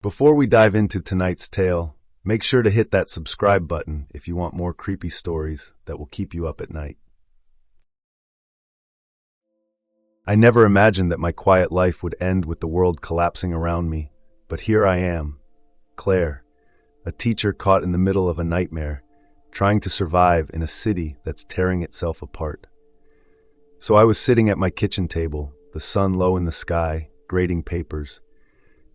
Before we dive into tonight's tale, make sure to hit that subscribe button if you want more creepy stories that will keep you up at night. I never imagined that my quiet life would end with the world collapsing around me, but here I am, Claire, a teacher caught in the middle of a nightmare, trying to survive in a city that's tearing itself apart. So I was sitting at my kitchen table, the sun low in the sky, grading papers.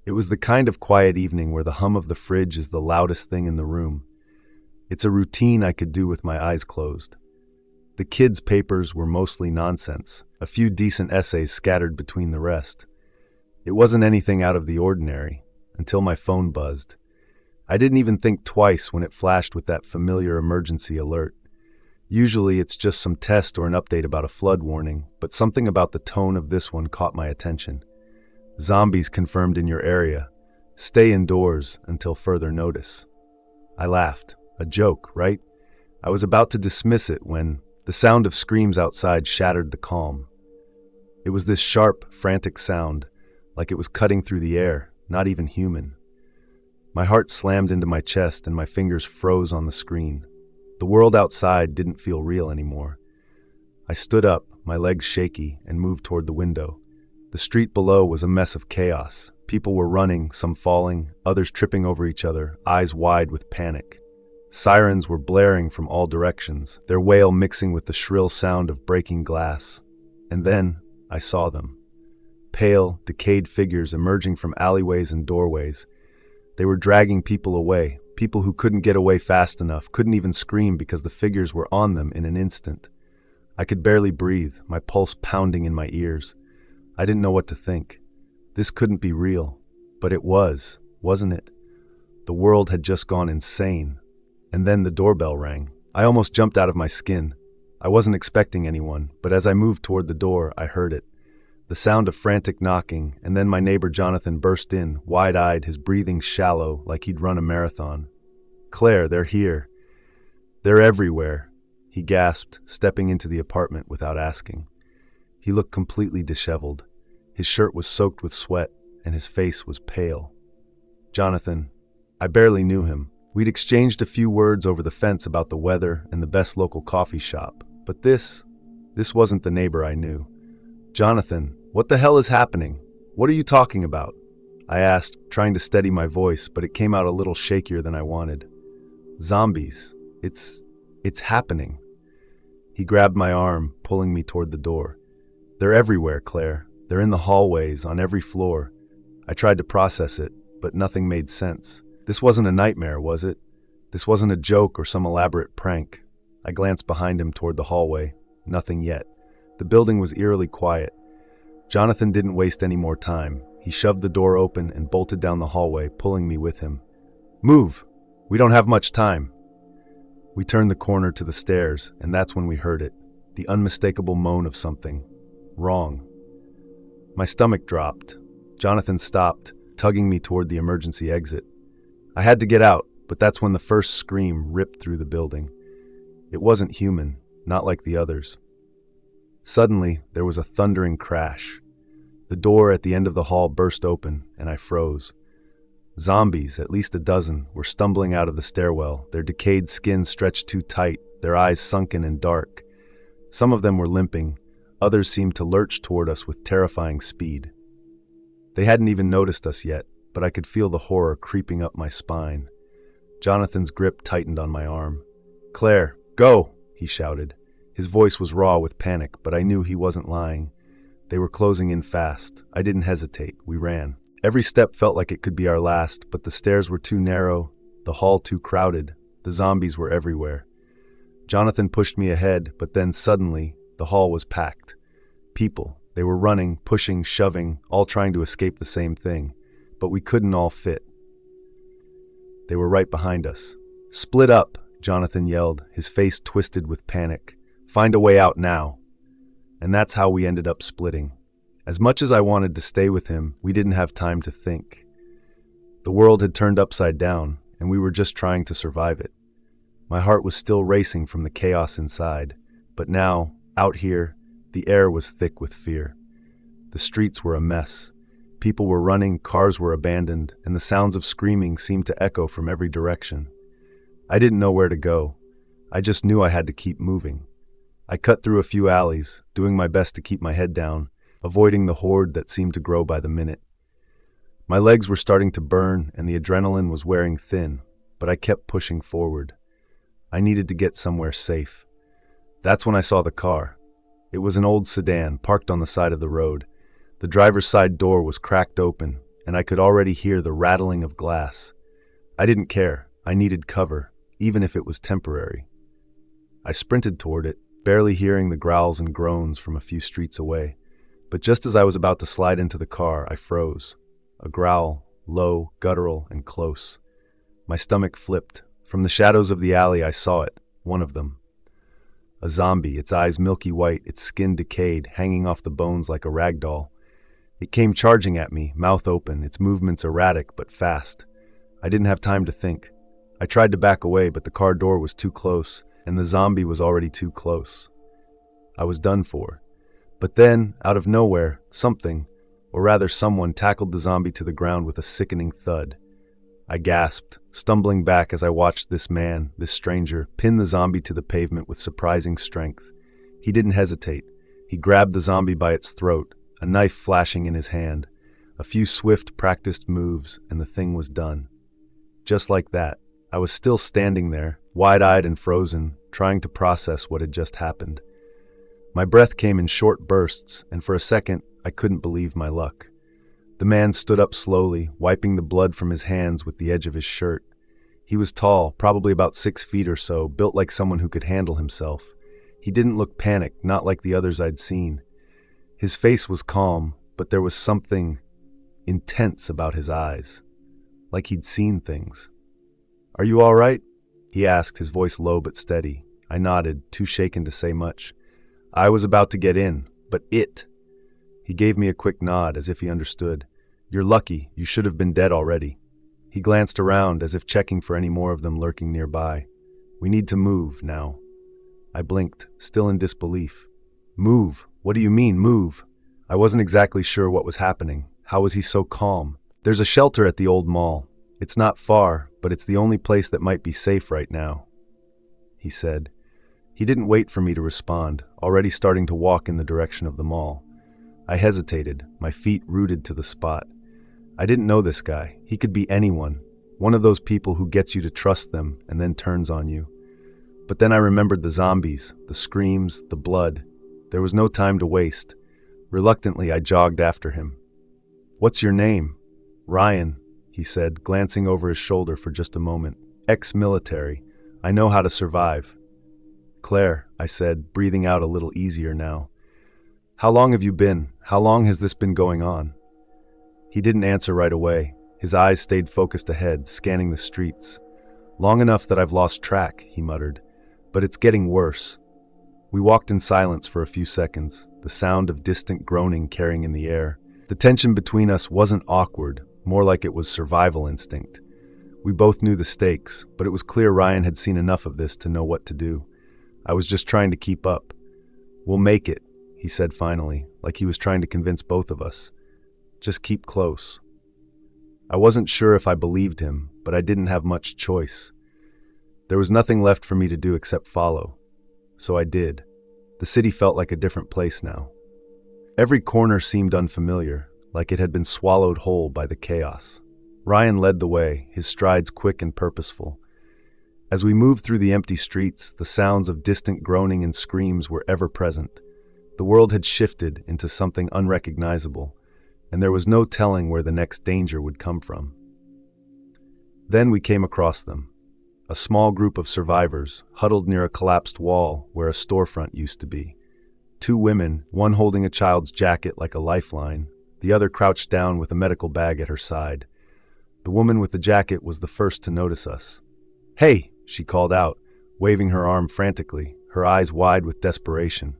It was the kind of quiet evening where the hum of the fridge is the loudest thing in the room. It's a routine I could do with my eyes closed. The kids' papers were mostly nonsense, a few decent essays scattered between the rest. It wasn't anything out of the ordinary, until my phone buzzed. I didn't even think twice when it flashed with that familiar emergency alert. Usually it's just some test or an update about a flood warning, but something about the tone of this one caught my attention. Zombies confirmed in your area. Stay indoors until further notice. I laughed. A joke, right? I was about to dismiss it when the sound of screams outside shattered the calm. It was this sharp, frantic sound, like it was cutting through the air, not even human. My heart slammed into my chest and my fingers froze on the screen. The world outside didn't feel real anymore. I stood up, my legs shaky, and moved toward the window. The street below was a mess of chaos. People were running, some falling, others tripping over each other, eyes wide with panic. Sirens were blaring from all directions, their wail mixing with the shrill sound of breaking glass. And then I saw them. Pale, decayed figures emerging from alleyways and doorways. They were dragging people away, people who couldn't get away fast enough, couldn't even scream because the figures were on them in an instant. I could barely breathe, my pulse pounding in my ears. I didn't know what to think. This couldn't be real. But it was, wasn't it? The world had just gone insane. And then the doorbell rang. I almost jumped out of my skin. I wasn't expecting anyone, but as I moved toward the door, I heard it. The sound of frantic knocking, and then my neighbor Jonathan burst in, wide-eyed, his breathing shallow, like he'd run a marathon. "Claire, they're here. They're everywhere," he gasped, stepping into the apartment without asking. He looked completely disheveled. His shirt was soaked with sweat, and his face was pale. Jonathan, I barely knew him. We'd exchanged a few words over the fence about the weather and the best local coffee shop. But this wasn't the neighbor I knew. "Jonathan, what the hell is happening? What are you talking about?" I asked, trying to steady my voice, but it came out a little shakier than I wanted. "Zombies. It's happening." He grabbed my arm, pulling me toward the door. "They're everywhere, Claire. They're in the hallways, on every floor." I tried to process it, but nothing made sense. This wasn't a nightmare, was it? This wasn't a joke or some elaborate prank. I glanced behind him toward the hallway. Nothing yet. The building was eerily quiet. Jonathan didn't waste any more time. He shoved the door open and bolted down the hallway, pulling me with him. "Move! We don't have much time." We turned the corner to the stairs, and that's when we heard it. The unmistakable moan of something wrong. My stomach dropped. Jonathan stopped, tugging me toward the emergency exit. I had to get out, but that's when the first scream ripped through the building. It wasn't human, not like the others. Suddenly, there was a thundering crash. The door at the end of the hall burst open, and I froze. Zombies, at least a dozen, were stumbling out of the stairwell, their decayed skin stretched too tight, their eyes sunken and dark. Some of them were limping, others seemed to lurch toward us with terrifying speed. They hadn't even noticed us yet, but I could feel the horror creeping up my spine. Jonathan's grip tightened on my arm. "Claire, go!" he shouted. His voice was raw with panic, but I knew he wasn't lying. They were closing in fast. I didn't hesitate. We ran. Every step felt like it could be our last, but the stairs were too narrow, the hall too crowded. The zombies were everywhere. Jonathan pushed me ahead, but then suddenly, the hall was packed. People. They were running, pushing, shoving, all trying to escape the same thing. But we couldn't all fit. They were right behind us. "Split up," Jonathan yelled, his face twisted with panic. "Find a way out now." And that's how we ended up splitting. As much as I wanted to stay with him, we didn't have time to think. The world had turned upside down, and we were just trying to survive it. My heart was still racing from the chaos inside, but now, out here, the air was thick with fear. The streets were a mess. People were running, cars were abandoned, and the sounds of screaming seemed to echo from every direction. I didn't know where to go. I just knew I had to keep moving. I cut through a few alleys, doing my best to keep my head down, avoiding the horde that seemed to grow by the minute. My legs were starting to burn and the adrenaline was wearing thin, but I kept pushing forward. I needed to get somewhere safe. That's when I saw the car. It was an old sedan parked on the side of the road. The driver's side door was cracked open, and I could already hear the rattling of glass. I didn't care. I needed cover, even if it was temporary. I sprinted toward it, barely hearing the growls and groans from a few streets away. But just as I was about to slide into the car, I froze. A growl, low, guttural, and close. My stomach flipped. From the shadows of the alley, I saw it, one of them. A zombie, its eyes milky white, its skin decayed, hanging off the bones like a rag doll. It came charging at me, mouth open, its movements erratic but fast. I didn't have time to think. I tried to back away, but the car door was too close, and the zombie was already too close. I was done for. But then, out of nowhere, something, or rather someone, tackled the zombie to the ground with a sickening thud. I gasped, stumbling back as I watched this man, this stranger, pin the zombie to the pavement with surprising strength. He didn't hesitate. He grabbed the zombie by its throat, a knife flashing in his hand. A few swift, practiced moves, and the thing was done. Just like that, I was still standing there, wide-eyed and frozen, trying to process what had just happened. My breath came in short bursts, and for a second, I couldn't believe my luck. The man stood up slowly, wiping the blood from his hands with the edge of his shirt. He was tall, probably about 6 feet or so, built like someone who could handle himself. He didn't look panicked, not like the others I'd seen. His face was calm, but there was something intense about his eyes, like he'd seen things. "Are you all right?" he asked, his voice low but steady. I nodded, too shaken to say much. I was about to get in, but it... He gave me a quick nod, as if he understood. "You're lucky. You should have been dead already." He glanced around, as if checking for any more of them lurking nearby. "We need to move, now." I blinked, still in disbelief. "Move? What do you mean, move?" I wasn't exactly sure what was happening. How was he so calm? "There's a shelter at the old mall. It's not far, but it's the only place that might be safe right now," he said. He didn't wait for me to respond, already starting to walk in the direction of the mall. I hesitated, my feet rooted to the spot. I didn't know this guy. He could be anyone. One of those people who gets you to trust them and then turns on you. But then I remembered the zombies, the screams, the blood. There was no time to waste. Reluctantly, I jogged after him. "What's your name?" "Ryan," he said, glancing over his shoulder for just a moment. "Ex-military. I know how to survive." "Claire," I said, breathing out a little easier now. "How long have you been? How long has this been going on?" He didn't answer right away. His eyes stayed focused ahead, scanning the streets. "Long enough that I've lost track," he muttered. "But it's getting worse." We walked in silence for a few seconds, the sound of distant groaning carrying in the air. The tension between us wasn't awkward, more like it was survival instinct. We both knew the stakes, but it was clear Ryan had seen enough of this to know what to do. I was just trying to keep up. "We'll make it," he said finally, like he was trying to convince both of us. "Just keep close." I wasn't sure if I believed him, but I didn't have much choice. There was nothing left for me to do except follow. So I did. The city felt like a different place now. Every corner seemed unfamiliar, like it had been swallowed whole by the chaos. Ryan led the way, his strides quick and purposeful. As we moved through the empty streets, the sounds of distant groaning and screams were ever present. The world had shifted into something unrecognizable, and there was no telling where the next danger would come from. Then we came across them. A small group of survivors, huddled near a collapsed wall where a storefront used to be. 2 women, one holding a child's jacket like a lifeline, the other crouched down with a medical bag at her side. The woman with the jacket was the first to notice us. "Hey!" she called out, waving her arm frantically, her eyes wide with desperation.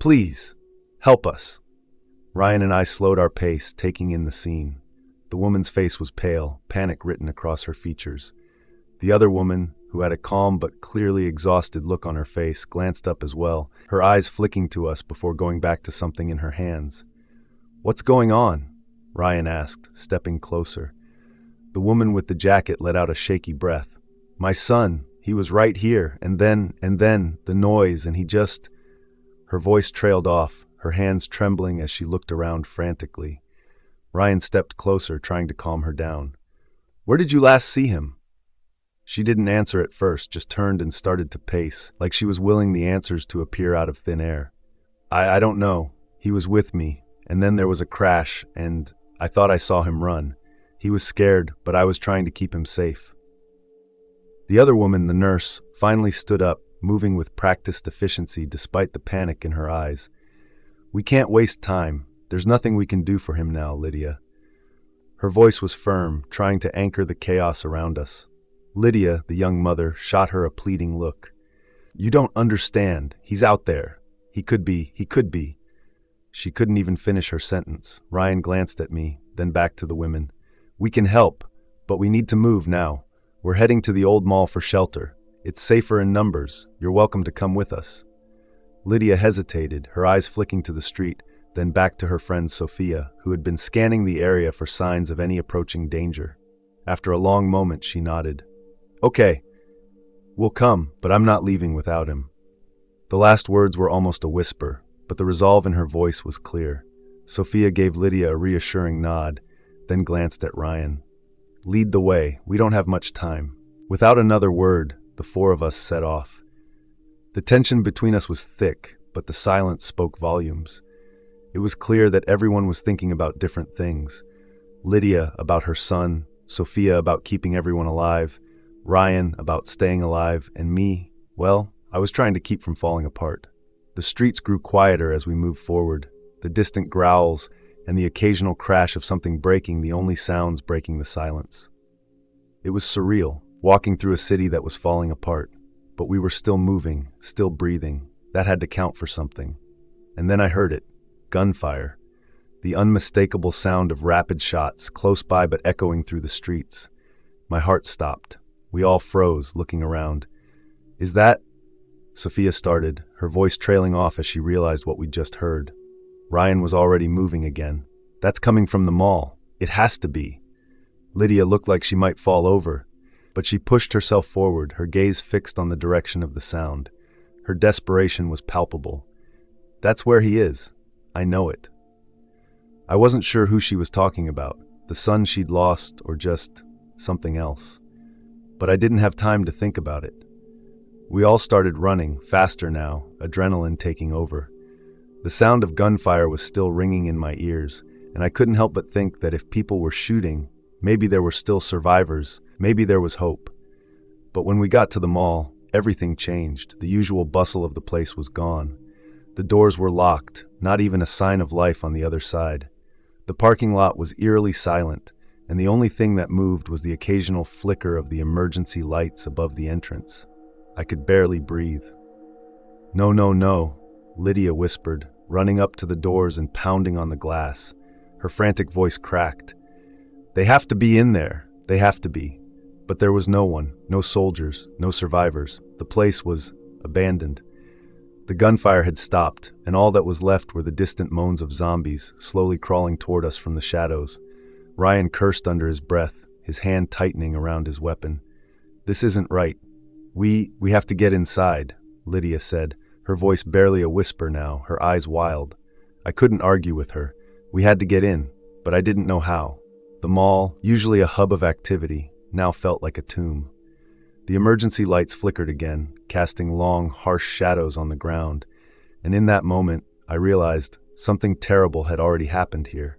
"Please, help us." Ryan and I slowed our pace, taking in the scene. The woman's face was pale, panic written across her features. The other woman, who had a calm but clearly exhausted look on her face, glanced up as well, her eyes flicking to us before going back to something in her hands. "What's going on?" Ryan asked, stepping closer. The woman with the jacket let out a shaky breath. My son, he was right here, and then, the noise, and he just... Her voice trailed off, her hands trembling as she looked around frantically. Ryan stepped closer, trying to calm her down. Where did you last see him? She didn't answer at first, just turned and started to pace, like she was willing the answers to appear out of thin air. I don't know. He was with me, and then there was a crash, and I thought I saw him run. He was scared, but I was trying to keep him safe. The other woman, the nurse, finally stood up, moving with practiced efficiency despite the panic in her eyes. We can't waste time. There's nothing we can do for him now, Lydia. Her voice was firm, trying to anchor the chaos around us. Lydia, the young mother, shot her a pleading look. You don't understand. He's out there. He could be. She couldn't even finish her sentence. Ryan glanced at me, then back to the women. We can help, but we need to move now. We're heading to the old mall for shelter. It's safer in numbers. You're welcome to come with us. Lydia hesitated, her eyes flicking to the street, then back to her friend Sophia, who had been scanning the area for signs of any approaching danger. After a long moment, she nodded. Okay, we'll come, but I'm not leaving without him. The last words were almost a whisper, but the resolve in her voice was clear. Sophia gave Lydia a reassuring nod, then glanced at Ryan. Lead the way, we don't have much time. Without another word, the four of us set off. The tension between us was thick, but the silence spoke volumes. It was clear that everyone was thinking about different things. Lydia about her son, Sophia about keeping everyone alive, Ryan about staying alive, and me, well, I was trying to keep from falling apart. The streets grew quieter as we moved forward, the distant growls and the occasional crash of something breaking, the only sounds breaking the silence. It was surreal, walking through a city that was falling apart, but we were still moving, still breathing. That had to count for something. And then I heard it, gunfire, the unmistakable sound of rapid shots, close by but echoing through the streets. My heart stopped. We all froze, looking around. Is that... Sophia started, her voice trailing off as she realized what we'd just heard. Ryan was already moving again. That's coming from the mall. It has to be. Lydia looked like she might fall over, but she pushed herself forward, her gaze fixed on the direction of the sound. Her desperation was palpable. That's where he is. I know it. I wasn't sure who she was talking about, the son she'd lost or just something else. But I didn't have time to think about it. We all started running, faster now, adrenaline taking over. The sound of gunfire was still ringing in my ears, and I couldn't help but think that if people were shooting, maybe there were still survivors, maybe there was hope. But when we got to the mall, everything changed. The usual bustle of the place was gone. The doors were locked, not even a sign of life on the other side. The parking lot was eerily silent, and the only thing that moved was the occasional flicker of the emergency lights above the entrance. I could barely breathe. No, no, no, Lydia whispered, running up to the doors and pounding on the glass. Her frantic voice cracked. They have to be in there. They have to be. But there was no one, no soldiers, no survivors. The place was abandoned. The gunfire had stopped, and all that was left were the distant moans of zombies, slowly crawling toward us from the shadows. Ryan cursed under his breath, his hand tightening around his weapon. This isn't right. We have to get inside, Lydia said, her voice barely a whisper now, her eyes wild. I couldn't argue with her. We had to get in, but I didn't know how. The mall, usually a hub of activity, now felt like a tomb. The emergency lights flickered again, casting long, harsh shadows on the ground, and in that moment, I realized something terrible had already happened here.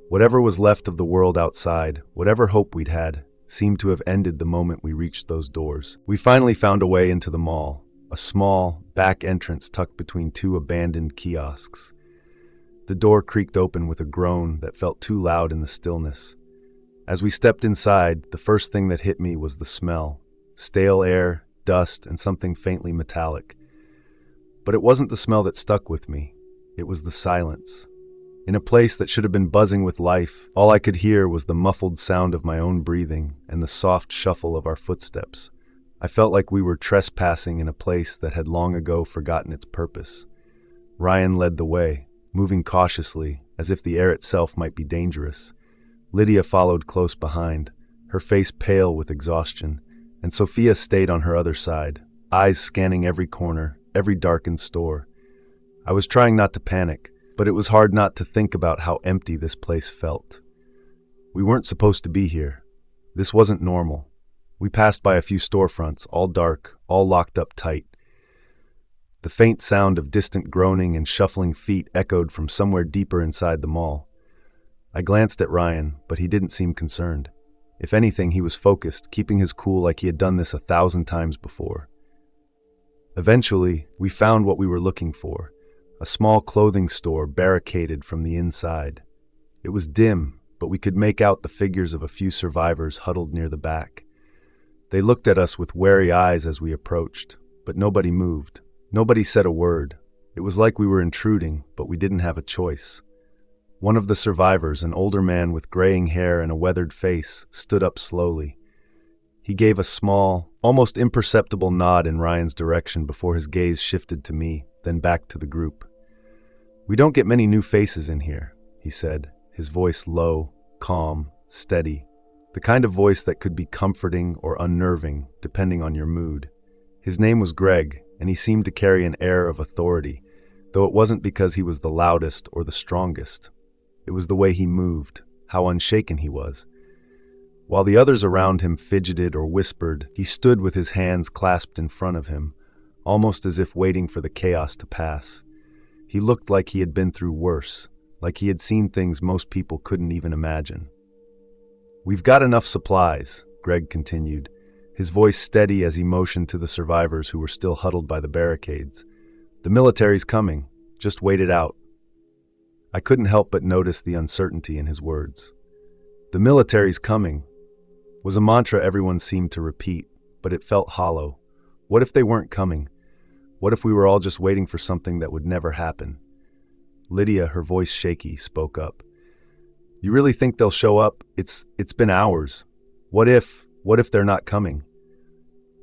Whatever was left of the world outside, whatever hope we'd had, seemed to have ended the moment we reached those doors. We finally found a way into the mall, a small, back entrance tucked between two abandoned kiosks. The door creaked open with a groan that felt too loud in the stillness. As we stepped inside, the first thing that hit me was the smell. Stale air, dust, and something faintly metallic. But it wasn't the smell that stuck with me. It was the silence. In a place that should have been buzzing with life, all I could hear was the muffled sound of my own breathing and the soft shuffle of our footsteps. I felt like we were trespassing in a place that had long ago forgotten its purpose. Ryan led the way, moving cautiously, as if the air itself might be dangerous. Lydia followed close behind, her face pale with exhaustion, and Sophia stayed on her other side, eyes scanning every corner, every darkened store. I was trying not to panic, but it was hard not to think about how empty this place felt. We weren't supposed to be here. This wasn't normal. We passed by a few storefronts, all dark, all locked up tight. The faint sound of distant groaning and shuffling feet echoed from somewhere deeper inside the mall. I glanced at Ryan, but he didn't seem concerned. If anything, he was focused, keeping his cool like he had done this 1,000 times before. Eventually, we found what we were looking for, a small clothing store barricaded from the inside. It was dim, but we could make out the figures of a few survivors huddled near the back. They looked at us with wary eyes as we approached, but nobody moved. Nobody said a word. It was like we were intruding, but we didn't have a choice. One of the survivors, an older man with graying hair and a weathered face, stood up slowly. He gave a small, almost imperceptible nod in Ryan's direction before his gaze shifted to me, then back to the group. "We don't get many new faces in here," he said, his voice low, calm, steady. The kind of voice that could be comforting or unnerving, depending on your mood. His name was Greg, and he seemed to carry an air of authority, though it wasn't because he was the loudest or the strongest. It was the way he moved, how unshaken he was. While the others around him fidgeted or whispered, he stood with his hands clasped in front of him, almost as if waiting for the chaos to pass. He looked like he had been through worse, like he had seen things most people couldn't even imagine. "We've got enough supplies," Greg continued, his voice steady as he motioned to the survivors who were still huddled by the barricades. "The military's coming. Just wait it out." I couldn't help but notice the uncertainty in his words. "The military's coming" was a mantra everyone seemed to repeat, but it felt hollow. What if they weren't coming? What if we were all just waiting for something that would never happen? Lydia, her voice shaky, spoke up. "You really think they'll show up? It's been hours. What if they're not coming?"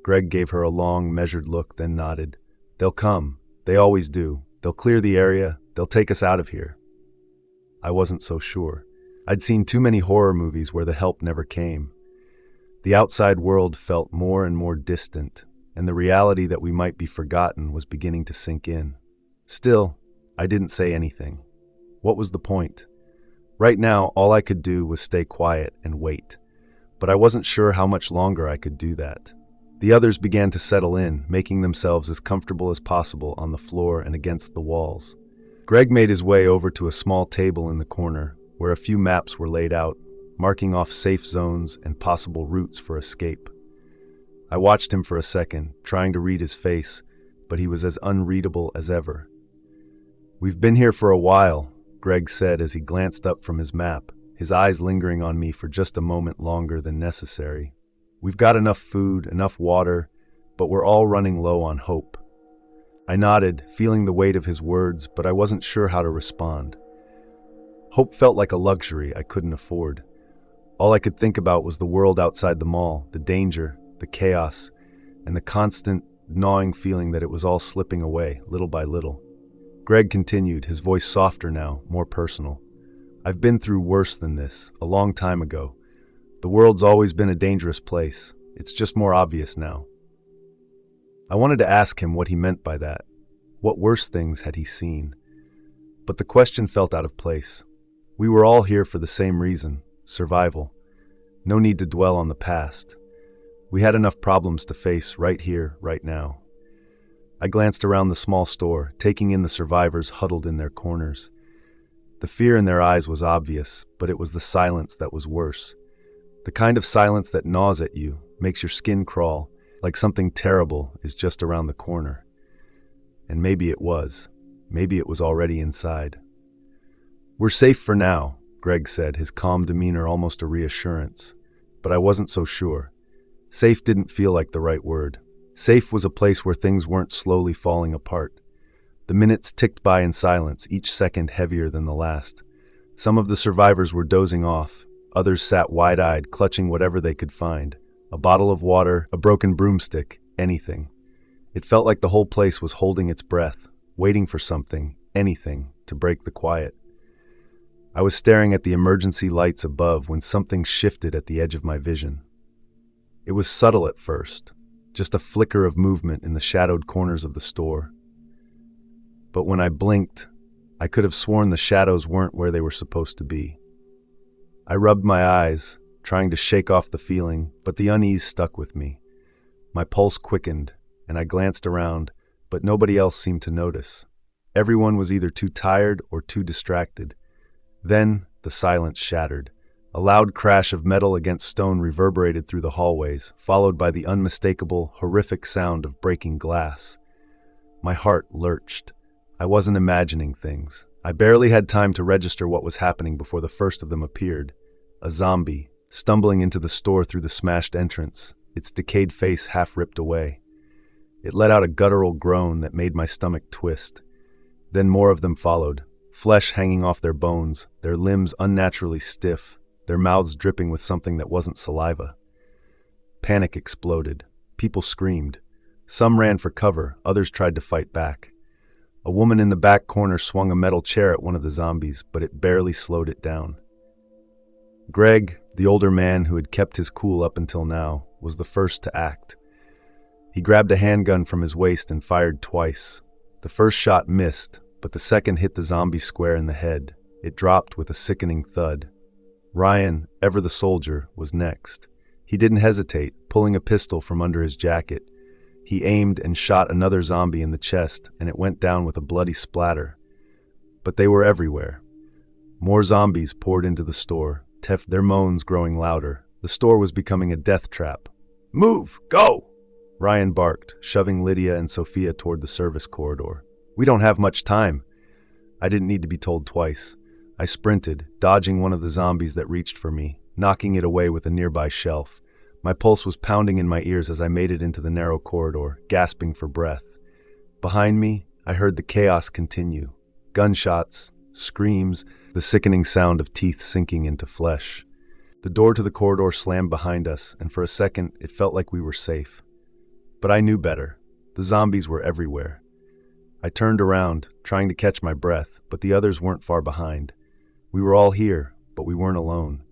Greg gave her a long, measured look, then nodded. "They'll come. They always do. They'll clear the area. They'll take us out of here." I wasn't so sure. I'd seen too many horror movies where the help never came. The outside world felt more and more distant, and the reality that we might be forgotten was beginning to sink in. Still, I didn't say anything. What was the point? Right now, all I could do was stay quiet and wait. But I wasn't sure how much longer I could do that. The others began to settle in, making themselves as comfortable as possible on the floor and against the walls. Greg made his way over to a small table in the corner, where a few maps were laid out, marking off safe zones and possible routes for escape. I watched him for a second, trying to read his face, but he was as unreadable as ever. "We've been here for a while," Greg said as he glanced up from his map, his eyes lingering on me for just a moment longer than necessary. "We've got enough food, enough water, but we're all running low on hope." I nodded, feeling the weight of his words, but I wasn't sure how to respond. Hope felt like a luxury I couldn't afford. All I could think about was the world outside the mall, the danger, the chaos, and the constant, gnawing feeling that it was all slipping away, little by little. Greg continued, his voice softer now, more personal. "I've been through worse than this, a long time ago. The world's always been a dangerous place. It's just more obvious now." I wanted to ask him what he meant by that. What worse things had he seen? But the question felt out of place. We were all here for the same reason, survival. No need to dwell on the past. We had enough problems to face right here, right now. I glanced around the small store, taking in the survivors huddled in their corners. The fear in their eyes was obvious, but it was the silence that was worse. The kind of silence that gnaws at you, makes your skin crawl, like something terrible is just around the corner. And maybe it was. Maybe it was already inside. "We're safe for now," Greg said, his calm demeanor almost a reassurance. But I wasn't so sure. Safe didn't feel like the right word. Safe was a place where things weren't slowly falling apart. The minutes ticked by in silence, each second heavier than the last. Some of the survivors were dozing off. Others sat wide-eyed, clutching whatever they could find. A bottle of water, a broken broomstick, anything. It felt like the whole place was holding its breath, waiting for something, anything, to break the quiet. I was staring at the emergency lights above when something shifted at the edge of my vision. It was subtle at first, just a flicker of movement in the shadowed corners of the store. But when I blinked, I could have sworn the shadows weren't where they were supposed to be. I rubbed my eyes, trying to shake off the feeling, but the unease stuck with me. My pulse quickened, and I glanced around, but nobody else seemed to notice. Everyone was either too tired or too distracted. Then the silence shattered. A loud crash of metal against stone reverberated through the hallways, followed by the unmistakable, horrific sound of breaking glass. My heart lurched. I wasn't imagining things. I barely had time to register what was happening before the first of them appeared. A zombie, stumbling into the store through the smashed entrance, its decayed face half ripped away. It let out a guttural groan that made my stomach twist. Then more of them followed, flesh hanging off their bones, their limbs unnaturally stiff, their mouths dripping with something that wasn't saliva. Panic exploded. People screamed. Some ran for cover, others tried to fight back. A woman in the back corner swung a metal chair at one of the zombies, but it barely slowed it down. Greg, the older man who had kept his cool up until now, was the first to act. He grabbed a handgun from his waist and fired twice. The first shot missed, but the second hit the zombie square in the head. It dropped with a sickening thud. Ryan, ever the soldier, was next. He didn't hesitate, pulling a pistol from under his jacket. He aimed and shot another zombie in the chest, and it went down with a bloody splatter. But they were everywhere. More zombies poured into the store, their moans growing louder. The store was becoming a death trap. "Move! Go!" Ryan barked, shoving Lydia and Sophia toward the service corridor. "We don't have much time." I didn't need to be told twice. I sprinted, dodging one of the zombies that reached for me, knocking it away with a nearby shelf. My pulse was pounding in my ears as I made it into the narrow corridor, gasping for breath. Behind me, I heard the chaos continue. Gunshots, screams, the sickening sound of teeth sinking into flesh. The door to the corridor slammed behind us, and for a second, it felt like we were safe. But I knew better. The zombies were everywhere. I turned around, trying to catch my breath, but the others weren't far behind. We were all here, but we weren't alone.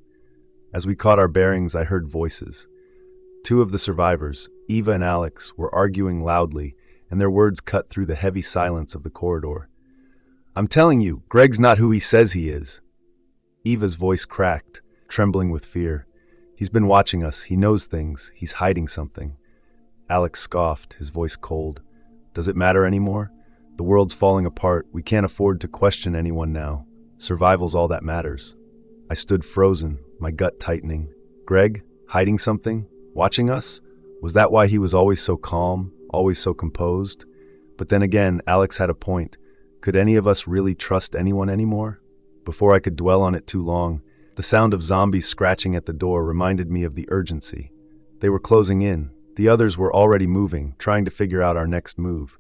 As we caught our bearings, I heard voices. Two of the survivors, Eva and Alex, were arguing loudly, and their words cut through the heavy silence of the corridor. "I'm telling you, Greg's not who he says he is." Eva's voice cracked, trembling with fear. "He's been watching us. He knows things. He's hiding something." Alex scoffed, his voice cold. "Does it matter anymore? The world's falling apart. We can't afford to question anyone now. Survival's all that matters." I stood frozen, my gut tightening. Greg, hiding something? Watching us? Was that why he was always so calm, always so composed? But then again, Alex had a point. Could any of us really trust anyone anymore? Before I could dwell on it too long, the sound of zombies scratching at the door reminded me of the urgency. They were closing in. The others were already moving, trying to figure out our next move.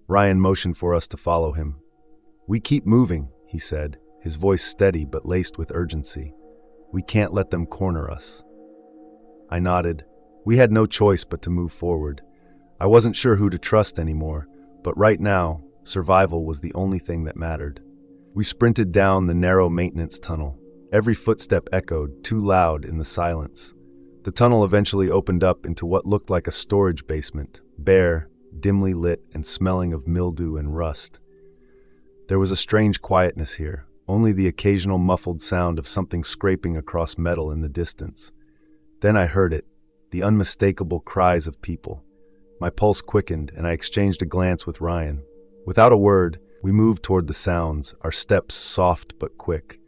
Ryan motioned for us to follow him. "We keep moving," he said, his voice steady but laced with urgency. "We can't let them corner us." I nodded. We had no choice but to move forward. I wasn't sure who to trust anymore, but right now, survival was the only thing that mattered. We sprinted down the narrow maintenance tunnel. Every footstep echoed, too loud in the silence. The tunnel eventually opened up into what looked like a storage basement, bare, dimly lit and smelling of mildew and rust. There was a strange quietness here, only the occasional muffled sound of something scraping across metal in the distance. Then I heard it, the unmistakable cries of people. My pulse quickened, and I exchanged a glance with Ryan. Without a word, we moved toward the sounds, our steps soft but quick.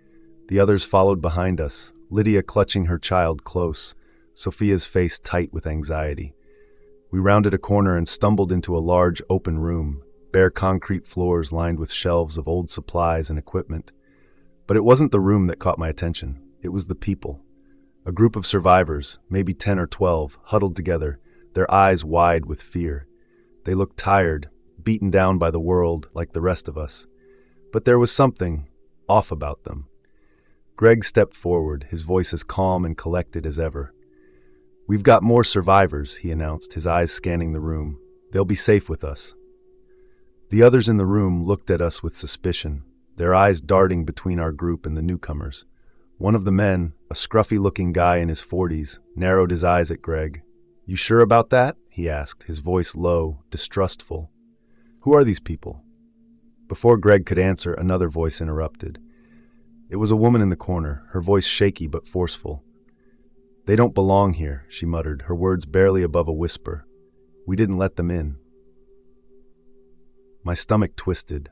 The others followed behind us, Lydia clutching her child close, Sophia's face tight with anxiety. We rounded a corner and stumbled into a large, open room, bare concrete floors lined with shelves of old supplies and equipment. But it wasn't the room that caught my attention. It was the people. A group of survivors, maybe 10 or 12, huddled together, their eyes wide with fear. They looked tired, beaten down by the world like the rest of us. But there was something off about them. Greg stepped forward, his voice as calm and collected as ever. "We've got more survivors," he announced, his eyes scanning the room. "They'll be safe with us." The others in the room looked at us with suspicion. their eyes darting between our group and the newcomers. One of the men, a scruffy-looking guy in his 40s, narrowed his eyes at Greg. "You sure about that?" he asked, his voice low, distrustful. "Who are these people?" Before Greg could answer, another voice interrupted. It was a woman in the corner, her voice shaky but forceful. "They don't belong here," she muttered, her words barely above a whisper. "We didn't let them in." My stomach twisted.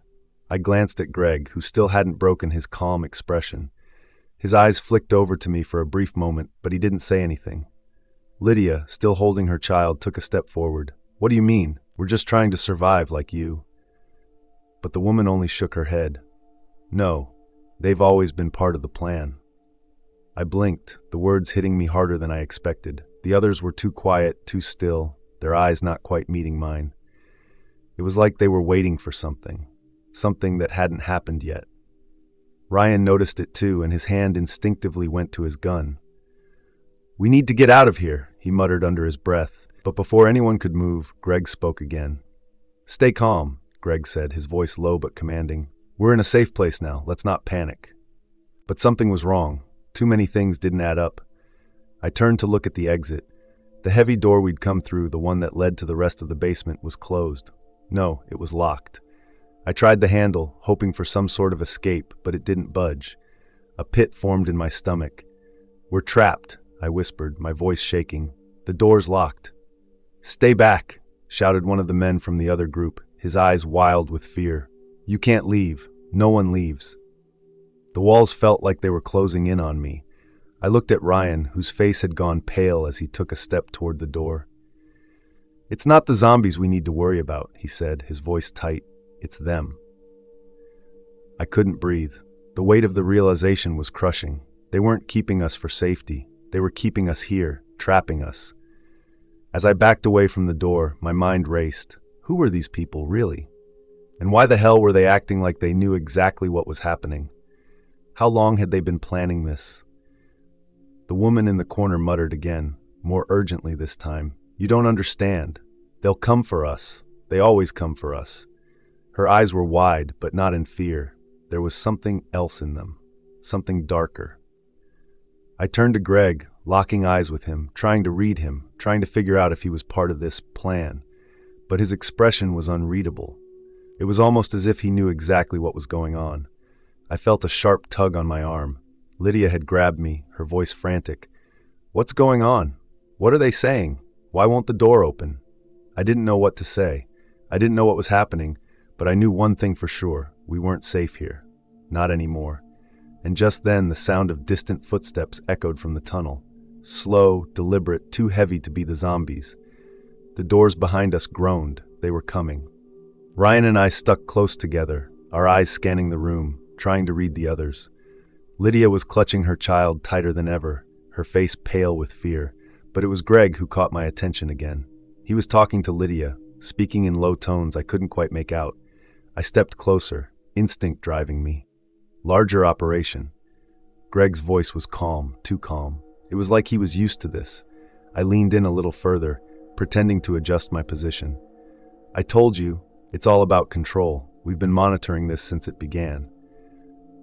I glanced at Greg, who still hadn't broken his calm expression. His eyes flicked over to me for a brief moment, but he didn't say anything. Lydia, still holding her child, took a step forward. "What do you mean? We're just trying to survive like you." But the woman only shook her head. "No, they've always been part of the plan." I blinked, the words hitting me harder than I expected. The others were too quiet, too still, their eyes not quite meeting mine. It was like they were waiting for something that hadn't happened yet. Ryan noticed it too, and his hand instinctively went to his gun. "We need to get out of here," he muttered under his breath. But before anyone could move, Greg spoke again. "Stay calm," Greg said, his voice low but commanding. "We're in a safe place now, let's not panic." But something was wrong. Too many things didn't add up. I turned to look at the exit. The heavy door we'd come through, the one that led to the rest of the basement, was closed. No, it was locked. I tried the handle, hoping for some sort of escape, but it didn't budge. A pit formed in my stomach. "We're trapped," I whispered, my voice shaking. "The door's locked." "Stay back," shouted one of the men from the other group, his eyes wild with fear. "You can't leave. No one leaves." The walls felt like they were closing in on me. I looked at Ryan, whose face had gone pale as he took a step toward the door. "It's not the zombies we need to worry about," he said, his voice tight. "It's them." I couldn't breathe. The weight of the realization was crushing. They weren't keeping us for safety. They were keeping us here, trapping us. As I backed away from the door, my mind raced. Who were these people, really? And why the hell were they acting like they knew exactly what was happening? How long had they been planning this? The woman in the corner muttered again, more urgently this time. "You don't understand. They'll come for us. They always come for us." Her eyes were wide, but not in fear. There was something else in them, something darker. I turned to Greg, locking eyes with him, trying to read him, trying to figure out if he was part of this plan. But his expression was unreadable. It was almost as if he knew exactly what was going on. I felt a sharp tug on my arm. Lydia had grabbed me, her voice frantic. "What's going on? What are they saying? Why won't the door open?" I didn't know what to say. I didn't know what was happening, but I knew one thing for sure. We weren't safe here. Not anymore. And just then, the sound of distant footsteps echoed from the tunnel. Slow, deliberate, too heavy to be the zombies. The doors behind us groaned. They were coming. Ryan and I stuck close together, our eyes scanning the room, trying to read the others. Lydia was clutching her child tighter than ever, her face pale with fear. But it was Greg who caught my attention again. He was talking to Lydia, speaking in low tones I couldn't quite make out. I stepped closer, instinct driving me. Larger operation. Greg's voice was calm, too calm. It was like he was used to this. I leaned in a little further, pretending to adjust my position. "I told you, it's all about control. We've been monitoring this since it began."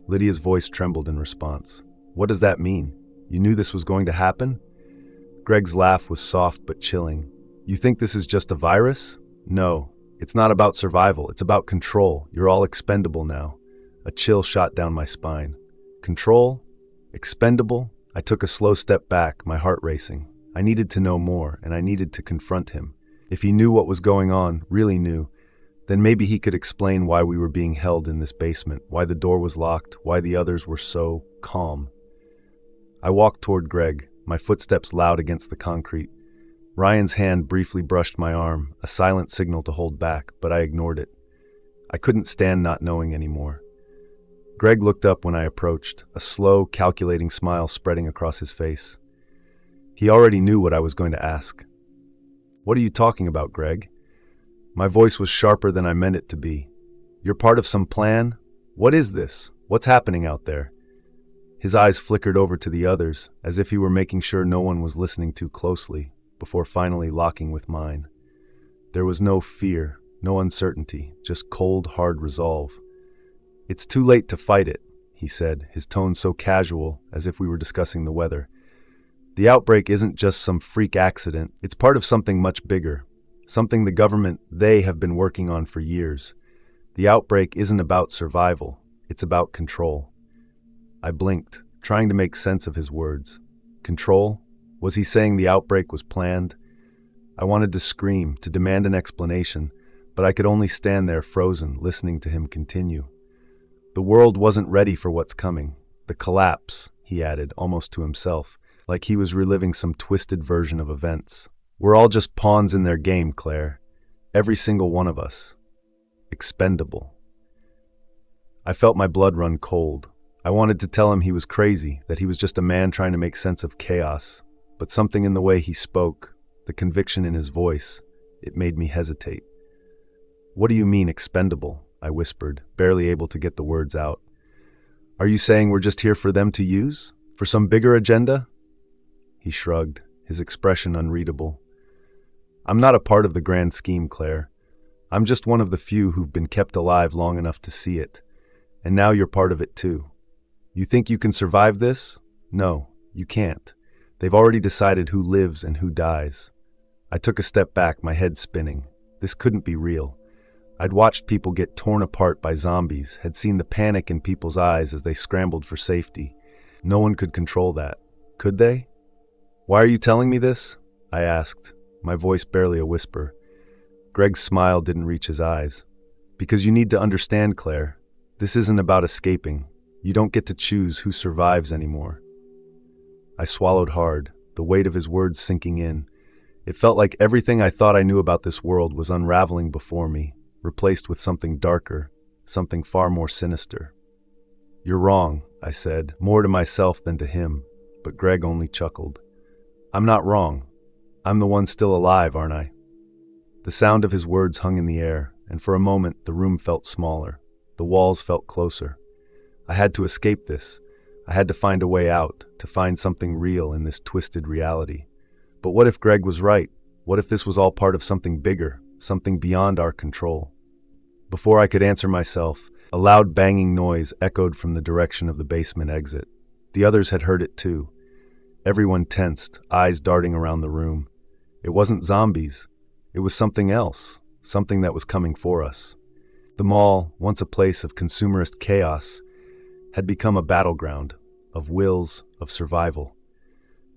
Lydia's voice trembled in response. "What does that mean? You knew this was going to happen?" Greg's laugh was soft but chilling. "You think this is just a virus? No, it's not about survival. It's about control. You're all expendable now." A chill shot down my spine. Control? Expendable? I took a slow step back, my heart racing. I needed to know more, and I needed to confront him. If he knew what was going on, really knew, then maybe he could explain why we were being held in this basement, why the door was locked, why the others were so calm. I walked toward Greg, my footsteps loud against the concrete. Ryan's hand briefly brushed my arm, a silent signal to hold back, but I ignored it. I couldn't stand not knowing anymore. Greg looked up when I approached, a slow, calculating smile spreading across his face. He already knew what I was going to ask. "What are you talking about, Greg?" My voice was sharper than I meant it to be. "You're part of some plan? What is this? What's happening out there?" His eyes flickered over to the others, as if he were making sure no one was listening too closely, before finally locking with mine. There was no fear, no uncertainty, just cold, hard resolve. "It's too late to fight it," he said, his tone so casual, as if we were discussing the weather. "The outbreak isn't just some freak accident. It's part of something much bigger, something the government, they have been working on for years. The outbreak isn't about survival. It's about control." I blinked, trying to make sense of his words. Control? Was he saying the outbreak was planned? I wanted to scream, to demand an explanation, but I could only stand there frozen, listening to him continue. "The world wasn't ready for what's coming. The collapse," he added, almost to himself, like he was reliving some twisted version of events. "We're all just pawns in their game, Claire. Every single one of us. Expendable." I felt my blood run cold. I wanted to tell him he was crazy, that he was just a man trying to make sense of chaos, but something in the way he spoke, the conviction in his voice, it made me hesitate. "What do you mean, expendable?" I whispered, barely able to get the words out. "Are you saying we're just here for them to use? For some bigger agenda?" He shrugged, his expression unreadable. "I'm not a part of the grand scheme, Claire. I'm just one of the few who've been kept alive long enough to see it. And now you're part of it too. You think you can survive this? No, you can't. They've already decided who lives and who dies." I took a step back, my head spinning. This couldn't be real. I'd watched people get torn apart by zombies, had seen the panic in people's eyes as they scrambled for safety. No one could control that. Could they? "Why are you telling me this?" I asked, my voice barely a whisper. Greg's smile didn't reach his eyes. "Because you need to understand, Claire. This isn't about escaping. You don't get to choose who survives anymore." I swallowed hard, the weight of his words sinking in. It felt like everything I thought I knew about this world was unraveling before me, replaced with something darker, something far more sinister. "You're wrong," I said, more to myself than to him, but Greg only chuckled. "I'm not wrong. I'm the one still alive, aren't I?" The sound of his words hung in the air, and for a moment the room felt smaller. The walls felt closer. I had to escape this. I had to find a way out, to find something real in this twisted reality. But what if Greg was right? What if this was all part of something bigger, something beyond our control? Before I could answer myself, a loud banging noise echoed from the direction of the basement exit. The others had heard it too. Everyone tensed, eyes darting around the room. It wasn't zombies. It was something else, something that was coming for us. The mall, once a place of consumerist chaos, had become a battleground, of wills, of survival.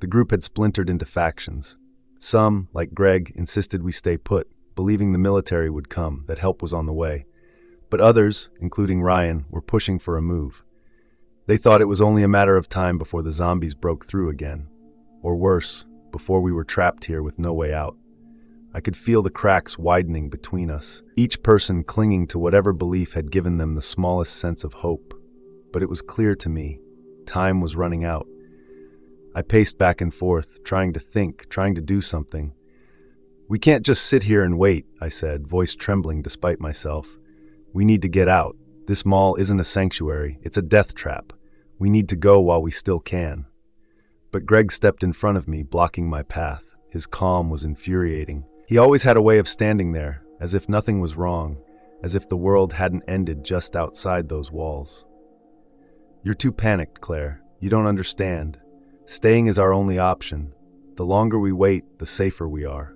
The group had splintered into factions. Some, like Greg, insisted we stay put, believing the military would come, that help was on the way. But others, including Ryan, were pushing for a move. They thought it was only a matter of time before the zombies broke through again. Or worse, before we were trapped here with no way out. I could feel the cracks widening between us, each person clinging to whatever belief had given them the smallest sense of hope. But it was clear to me, time was running out. I paced back and forth, trying to think, trying to do something. "We can't just sit here and wait," I said, voice trembling despite myself. "We need to get out. This mall isn't a sanctuary, it's a death trap. We need to go while we still can." But Greg stepped in front of me, blocking my path. His calm was infuriating. He always had a way of standing there, as if nothing was wrong, as if the world hadn't ended just outside those walls. "You're too panicked, Claire. You don't understand. Staying is our only option. The longer we wait, the safer we are."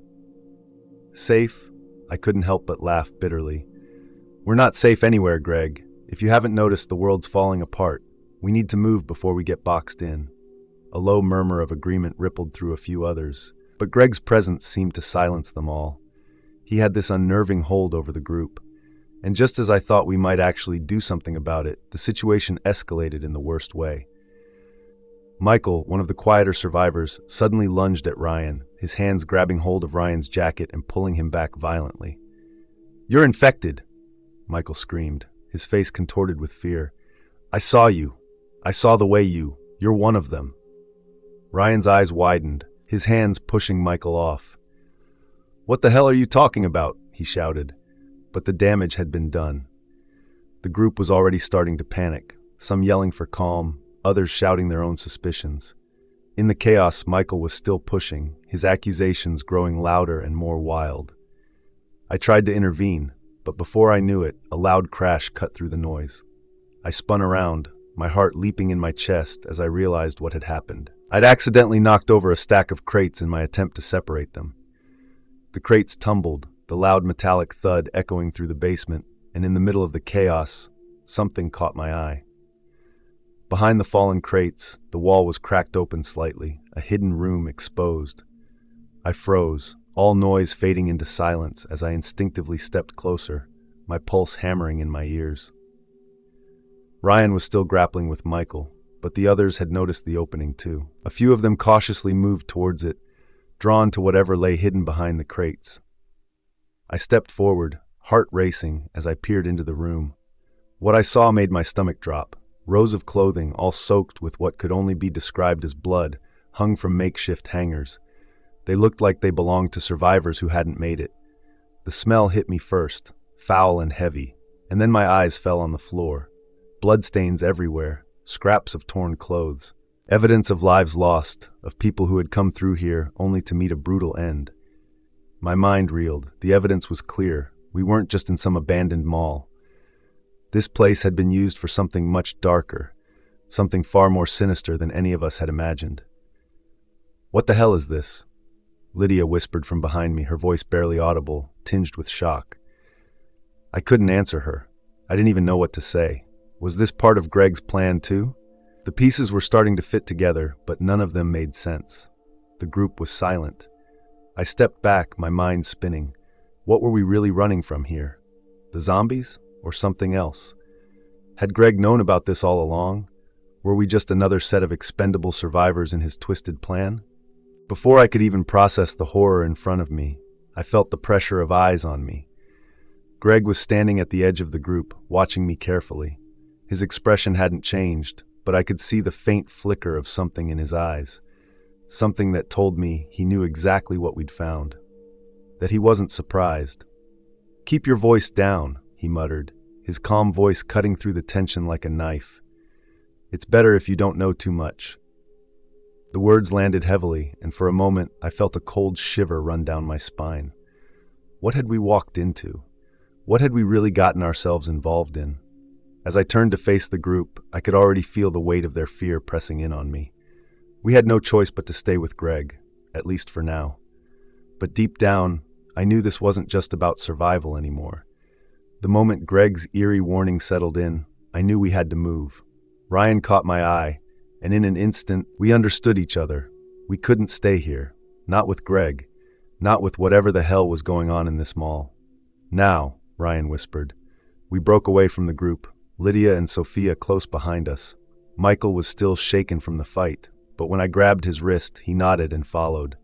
"Safe?" I couldn't help but laugh bitterly. "We're not safe anywhere, Greg. If you haven't noticed, the world's falling apart. We need to move before we get boxed in." A low murmur of agreement rippled through a few others, but Greg's presence seemed to silence them all. He had this unnerving hold over the group. And just as I thought we might actually do something about it, the situation escalated in the worst way. Michael, one of the quieter survivors, suddenly lunged at Ryan, his hands grabbing hold of Ryan's jacket and pulling him back violently. "You're infected!" Michael screamed, his face contorted with fear. "I saw you. I saw the way you're one of them." Ryan's eyes widened, his hands pushing Michael off. "What the hell are you talking about?" he shouted. But the damage had been done. The group was already starting to panic, some yelling for calm, others shouting their own suspicions. In the chaos, Michael was still pushing, his accusations growing louder and more wild. I tried to intervene, but before I knew it, a loud crash cut through the noise. I spun around, my heart leaping in my chest as I realized what had happened. I'd accidentally knocked over a stack of crates in my attempt to separate them. The crates tumbled, the loud metallic thud echoing through the basement, and in the middle of the chaos, something caught my eye. Behind the fallen crates, the wall was cracked open slightly, a hidden room exposed. I froze, all noise fading into silence as I instinctively stepped closer, my pulse hammering in my ears. Ryan was still grappling with Michael, but the others had noticed the opening too. A few of them cautiously moved towards it, drawn to whatever lay hidden behind the crates. I stepped forward, heart racing, as I peered into the room. What I saw made my stomach drop. Rows of clothing, all soaked with what could only be described as blood, hung from makeshift hangers. They looked like they belonged to survivors who hadn't made it. The smell hit me first, foul and heavy, and then my eyes fell on the floor. Bloodstains everywhere, scraps of torn clothes. Evidence of lives lost, of people who had come through here only to meet a brutal end. My mind reeled. The evidence was clear. We weren't just in some abandoned mall. This place had been used for something much darker, something far more sinister than any of us had imagined. "What the hell is this?" Lydia whispered from behind me, her voice barely audible, tinged with shock. I couldn't answer her. I didn't even know what to say. Was this part of Greg's plan too? The pieces were starting to fit together, but none of them made sense. The group was silent. I stepped back, my mind spinning. What were we really running from here? The zombies? Or something else? Had Greg known about this all along? Were we just another set of expendable survivors in his twisted plan? Before I could even process the horror in front of me, I felt the pressure of eyes on me. Greg was standing at the edge of the group, watching me carefully. His expression hadn't changed, but I could see the faint flicker of something in his eyes. Something that told me he knew exactly what we'd found. That he wasn't surprised. "Keep your voice down," he muttered, his calm voice cutting through the tension like a knife. "It's better if you don't know too much." The words landed heavily, and for a moment I felt a cold shiver run down my spine. What had we walked into? What had we really gotten ourselves involved in? As I turned to face the group, I could already feel the weight of their fear pressing in on me. We had no choice but to stay with Greg, at least for now. But deep down, I knew this wasn't just about survival anymore. The moment Greg's eerie warning settled in, I knew we had to move. Ryan caught my eye, and in an instant, we understood each other. We couldn't stay here. Not with Greg. Not with whatever the hell was going on in this mall. "Now," Ryan whispered. We broke away from the group, Lydia and Sophia close behind us. Michael was still shaken from the fight, but when I grabbed his wrist, he nodded and followed.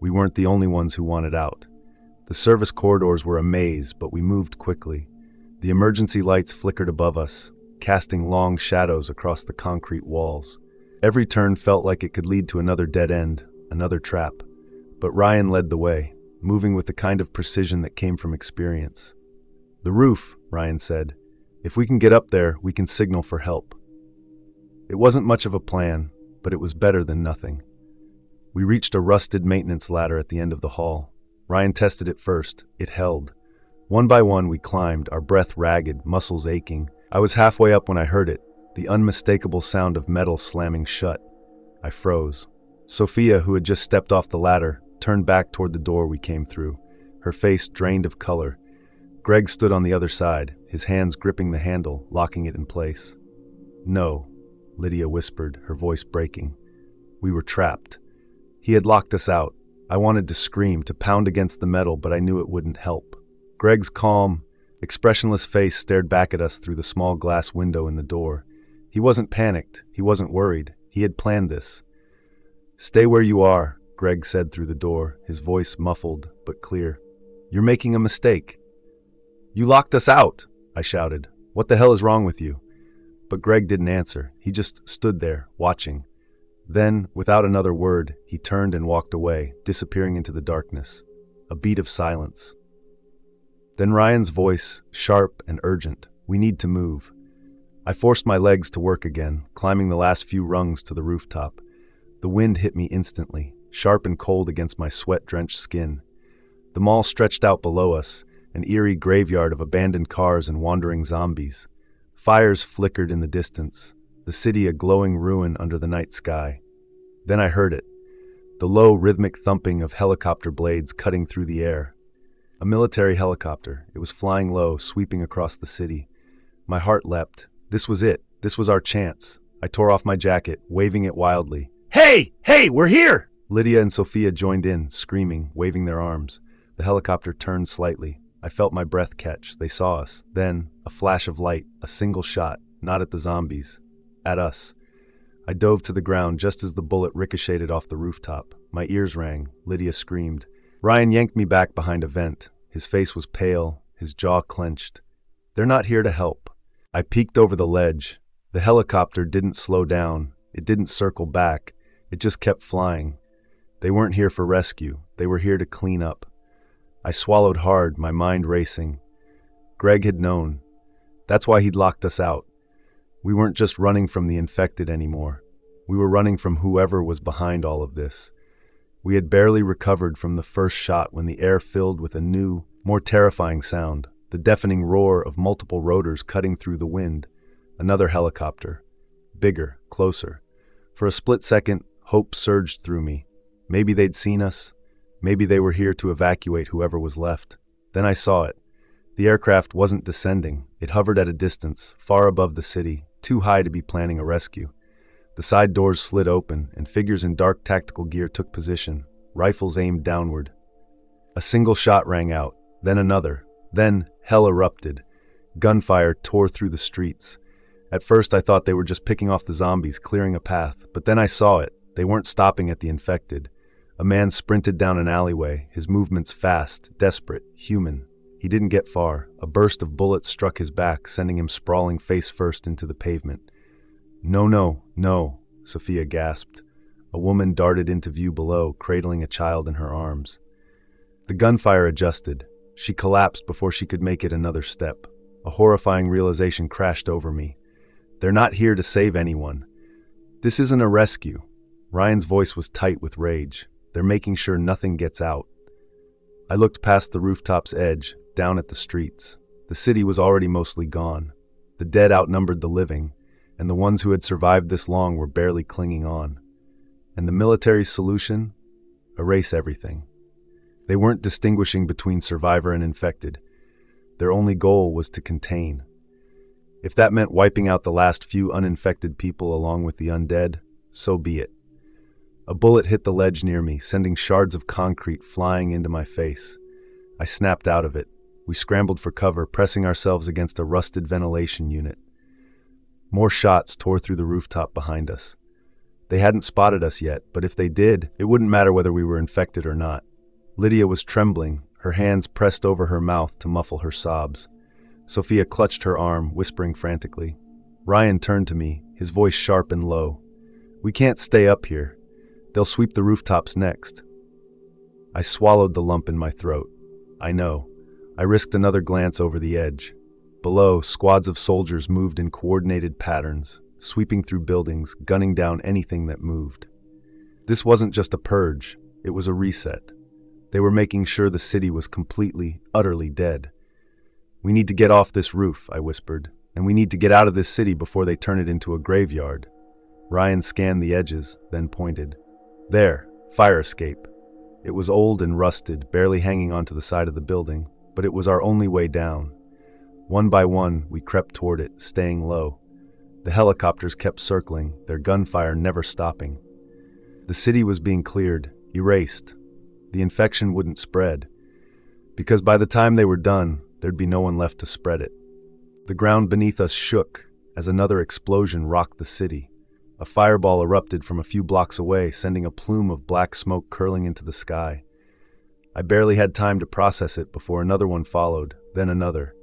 We weren't the only ones who wanted out. The service corridors were a maze, but we moved quickly. The emergency lights flickered above us, casting long shadows across the concrete walls. Every turn felt like it could lead to another dead end, another trap. But Ryan led the way, moving with the kind of precision that came from experience. "The roof," Ryan said. "If we can get up there, we can signal for help." It wasn't much of a plan, but it was better than nothing. We reached a rusted maintenance ladder at the end of the hall. Ryan tested it first. It held. One by one we climbed, our breath ragged, muscles aching. I was halfway up when I heard it, the unmistakable sound of metal slamming shut. I froze. Sophia, who had just stepped off the ladder, turned back toward the door we came through, her face drained of color. Greg stood on the other side, his hands gripping the handle, locking it in place. "No," Lydia whispered, her voice breaking. We were trapped. He had locked us out. I wanted to scream, to pound against the metal, but I knew it wouldn't help. Greg's calm, expressionless face stared back at us through the small glass window in the door. He wasn't panicked. He wasn't worried. He had planned this. "Stay where you are," Greg said through the door, his voice muffled but clear. "You're making a mistake." "You locked us out," I shouted. "What the hell is wrong with you?" But Greg didn't answer. He just stood there, watching. Then, without another word, he turned and walked away, disappearing into the darkness. A beat of silence. Then Ryan's voice, sharp and urgent. "We need to move." I forced my legs to work again, climbing the last few rungs to the rooftop. The wind hit me instantly, sharp and cold against my sweat-drenched skin. The mall stretched out below us, an eerie graveyard of abandoned cars and wandering zombies. Fires flickered in the distance, the city a glowing ruin under the night sky. Then I heard it, the low, rhythmic thumping of helicopter blades cutting through the air. A military helicopter. It was flying low, sweeping across the city. My heart leapt. This was it. This was our chance. I tore off my jacket, waving it wildly. Hey! Hey, we're here! Lydia and Sophia joined in, screaming, waving their arms. The helicopter turned slightly. I felt my breath catch. They saw us. Then, a flash of light, a single shot, not at the zombies, at us. I dove to the ground just as the bullet ricocheted off the rooftop. My ears rang. Lydia screamed. Ryan yanked me back behind a vent. His face was pale, his jaw clenched. They're not here to help. I peeked over the ledge. The helicopter didn't slow down. It didn't circle back. It just kept flying. They weren't here for rescue. They were here to clean up. I swallowed hard, my mind racing. Greg had known. That's why he'd locked us out. We weren't just running from the infected anymore. We were running from whoever was behind all of this. We had barely recovered from the first shot when the air filled with a new, more terrifying sound, the deafening roar of multiple rotors cutting through the wind. Another helicopter. Bigger, closer. For a split second, hope surged through me. Maybe they'd seen us. Maybe they were here to evacuate whoever was left. Then I saw it. The aircraft wasn't descending. It hovered at a distance, far above the city, too high to be planning a rescue. The side doors slid open, and figures in dark tactical gear took position, rifles aimed downward. A single shot rang out, then another. Then hell erupted. Gunfire tore through the streets. At first I thought they were just picking off the zombies, clearing a path, but then I saw it. They weren't stopping at the infected. A man sprinted down an alleyway, his movements fast, desperate, human. He didn't get far. A burst of bullets struck his back, sending him sprawling face first into the pavement. No, no, no, Sophia gasped. A woman darted into view below, cradling a child in her arms. The gunfire adjusted. She collapsed before she could make it another step. A horrifying realization crashed over me. They're not here to save anyone. This isn't a rescue. Ryan's voice was tight with rage. They're making sure nothing gets out. I looked past the rooftop's edge, down at the streets. The city was already mostly gone. The dead outnumbered the living, and the ones who had survived this long were barely clinging on. And the military's solution? Erase everything. They weren't distinguishing between survivor and infected. Their only goal was to contain. If that meant wiping out the last few uninfected people along with the undead, so be it. A bullet hit the ledge near me, sending shards of concrete flying into my face. I snapped out of it. We scrambled for cover, pressing ourselves against a rusted ventilation unit. More shots tore through the rooftop behind us. They hadn't spotted us yet, but if they did, it wouldn't matter whether we were infected or not. Lydia was trembling, her hands pressed over her mouth to muffle her sobs. Sophia clutched her arm, whispering frantically. Ryan turned to me, his voice sharp and low. We can't stay up here. They'll sweep the rooftops next. I swallowed the lump in my throat. I know. I risked another glance over the edge. Below, squads of soldiers moved in coordinated patterns, sweeping through buildings, gunning down anything that moved. This wasn't just a purge, it was a reset. They were making sure the city was completely, utterly dead. We need to get off this roof, I whispered, and we need to get out of this city before they turn it into a graveyard. Ryan scanned the edges, then pointed. There, fire escape. It was old and rusted, barely hanging onto the side of the building, but it was our only way down. One by one, we crept toward it, staying low. The helicopters kept circling, their gunfire never stopping. The city was being cleared, erased. The infection wouldn't spread, because by the time they were done, there'd be no one left to spread it. The ground beneath us shook as another explosion rocked the city. A fireball erupted from a few blocks away, sending a plume of black smoke curling into the sky. I barely had time to process it before another one followed, then another.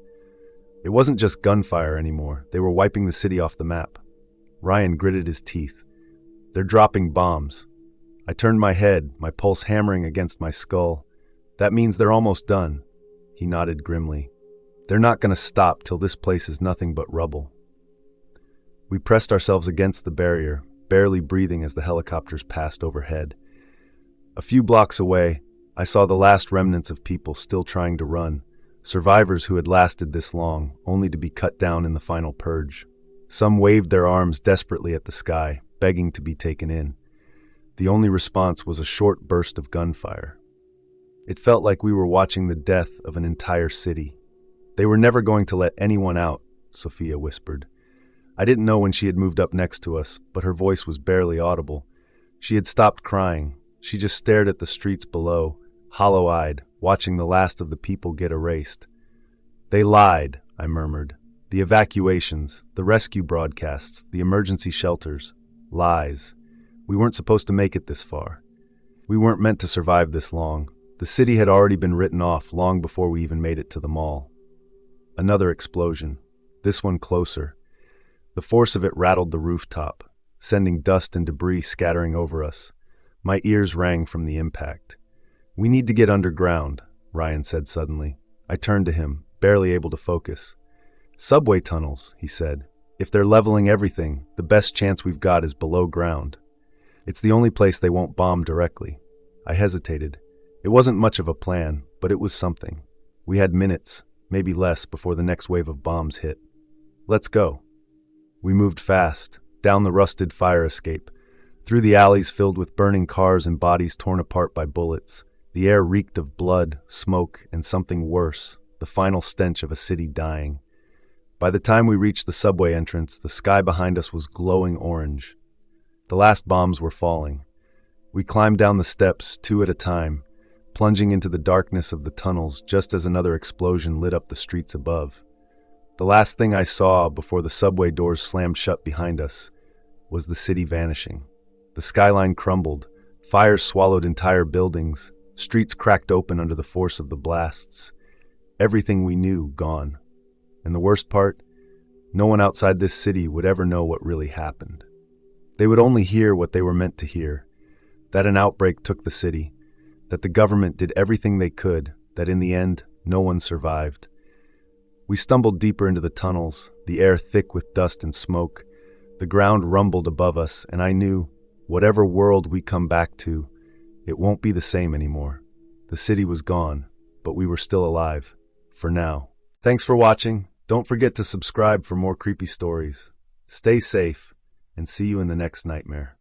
It wasn't just gunfire anymore. They were wiping the city off the map. Ryan gritted his teeth. They're dropping bombs. I turned my head, my pulse hammering against my skull. That means they're almost done. He nodded grimly. They're not going to stop till this place is nothing but rubble. We pressed ourselves against the barrier, barely breathing as the helicopters passed overhead. A few blocks away, I saw the last remnants of people still trying to run, survivors who had lasted this long, only to be cut down in the final purge. Some waved their arms desperately at the sky, begging to be taken in. The only response was a short burst of gunfire. It felt like we were watching the death of an entire city. They were never going to let anyone out, Sophia whispered. I didn't know when she had moved up next to us, but her voice was barely audible. She had stopped crying. She just stared at the streets below, hollow-eyed, watching the last of the people get erased. They lied, I murmured. The evacuations, the rescue broadcasts, the emergency shelters. Lies. We weren't supposed to make it this far. We weren't meant to survive this long. The city had already been written off long before we even made it to the mall. Another explosion. This one closer. The force of it rattled the rooftop, sending dust and debris scattering over us. My ears rang from the impact. We need to get underground, Ryan said suddenly. I turned to him, barely able to focus. Subway tunnels, he said. If they're leveling everything, the best chance we've got is below ground. It's the only place they won't bomb directly. I hesitated. It wasn't much of a plan, but it was something. We had minutes, maybe less, before the next wave of bombs hit. Let's go. We moved fast, down the rusted fire escape, through the alleys filled with burning cars and bodies torn apart by bullets. The air reeked of blood, smoke, and something worse, the final stench of a city dying. By the time we reached the subway entrance, the sky behind us was glowing orange. The last bombs were falling. We climbed down the steps, two at a time, plunging into the darkness of the tunnels just as another explosion lit up the streets above. The last thing I saw before the subway doors slammed shut behind us was the city vanishing. The skyline crumbled, fires swallowed entire buildings, streets cracked open under the force of the blasts. Everything we knew gone. And the worst part, no one outside this city would ever know what really happened. They would only hear what they were meant to hear, that an outbreak took the city, that the government did everything they could, that in the end, no one survived. We stumbled deeper into the tunnels, the air thick with dust and smoke. The ground rumbled above us, and I knew, whatever world we come back to, it won't be the same anymore. The city was gone, but we were still alive, for now. Thanks for watching. Don't forget to subscribe for more creepy stories. Stay safe, and see you in the next nightmare.